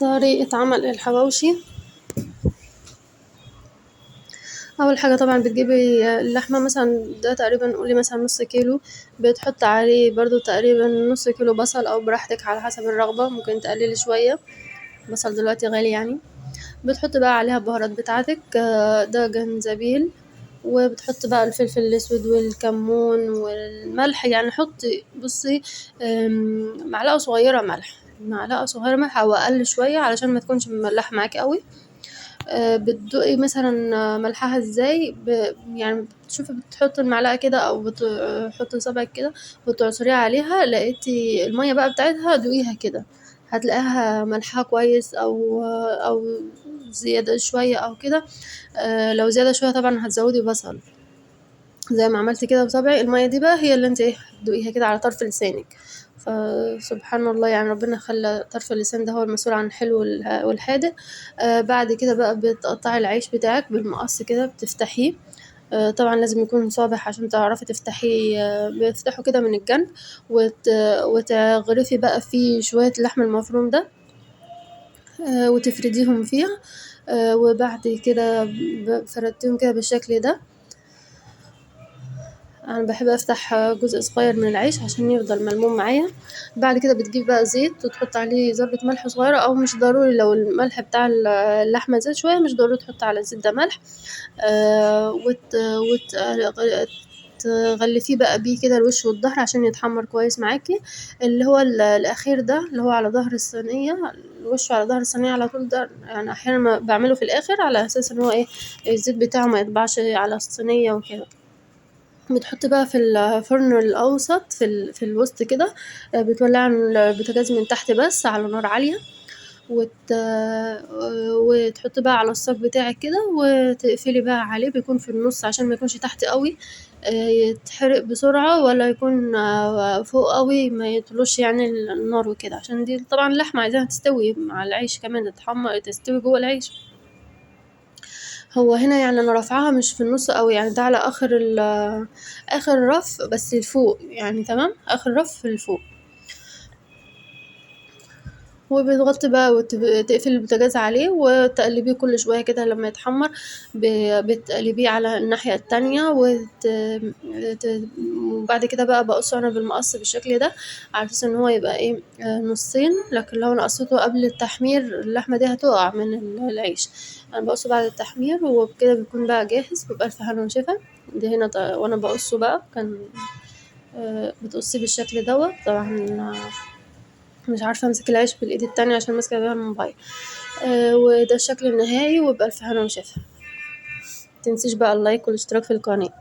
طريقة عمل الحواوشي. اول حاجة طبعا بتجيبي اللحمة، مثلا ده تقريبا قولي مثلا نص كيلو، بتحط عليه برضو تقريبا نص كيلو بصل او براحتك على حسب الرغبة، ممكن تقللي شوية، بصل دلوقتي غالي يعني. بتحط بقى عليها البهارات بتاعتك، ده جنزبيل، وبتحط بقى الفلفل الاسود والكمون والملح، يعني حطي بصي معلقة صغيرة ملح او اقل شوية علشان ما تكونش مملحة معاكي قوي. بتدوقي مثلا ملحها ازاي، يعني بتشوفي بتحطي المعلقة كده او بتحطي صبعك كده وتعصريها عليها، لقيتي المية بقى بتاعتها دوقيها كده، هتلاقيها ملحها كويس او زيادة شوية او كده. لو زيادة شوية طبعا هتزودي بصل زي ما عملت كده بصبعي. المية دي بقى هي اللي انت تدوقيها كده على طرف لسانك. فسبحان الله، يعني ربنا خلى طرف اللسان ده هو المسؤول عن الحلو والحادق. بعد كده بقى بتقطعي العيش بتاعك بالمقص كده، بتفتحيه. طبعا لازم يكون صابح عشان تعرفي تفتحيه. بتفتحه كده من الجنب، وتغرفي بقى فيه شوية اللحم المفروم ده، وتفرديهم فيها. وبعد كده فردتيهم كده بالشكل ده. انا بحب افتح جزء صغير من العيش عشان يفضل ملموم معايا. بعد كده بتجيب بقى زيت وتحط عليه ذرة ملح صغيرة، او مش ضروري لو الملح بتاع اللحمة زاد شوية مش ضروري تحط على الزيت ده ملح. تغلفيه بقى بيه كده الوش والظهر عشان يتحمر كويس معاكي. اللي هو الاخير ده اللي هو على ظهر الصينية، الوش على ظهر الصينية على طول، ده يعني احيانا ما بعمله في الاخر على اساس ان هو الزيت بتاعه ما يطبعش على الصينية وكده. بتحطي بقى في الفرن الاوسط في الوسط كده. بتولعي البوتاجاز من تحت بس على نار عالية، وتحطي بقى على الصاج بتاعك كده وتقفلي بقى عليه، بيكون في النص عشان ما يكونش تحت قوي يتحرق بسرعة، ولا يكون فوق قوي ما يطلوش يعني النار وكده، عشان دي طبعا اللحمة عايزاها تستوي مع العيش كمان، تتحمر تستوي جوه العيش. هو هنا يعني انا رافعاها مش في النص قوي، يعني ده على اخر رف بس لفوق، يعني تمام اخر رف لفوق. وبتغطي بقى وتقفل البوتاجاز عليه وتقلبيه كل شوية كده لما يتحمر. بتقلبيه على الناحية التانية وبعد كده بقى بقصه انا بالمقص بالشكل ده، على اساس ان هو يبقى نصين. لكن لو انا قصيته قبل التحمير اللحمة دي هتقع من العيش. انا بقصه بعد التحمير وبكده بيكون بقى جاهز، بألف هنا وشفا. ده هنا وانا بقصه بقى كان بتقصيه بالشكل دوت طبعا. مش عارفة امسك العيش بالايد التانية عشان ماسكة بيها الموبايل. وده الشكل النهائي، وبألف هنا وشفا. متنسيش بقى اللايك والاشتراك في القناة.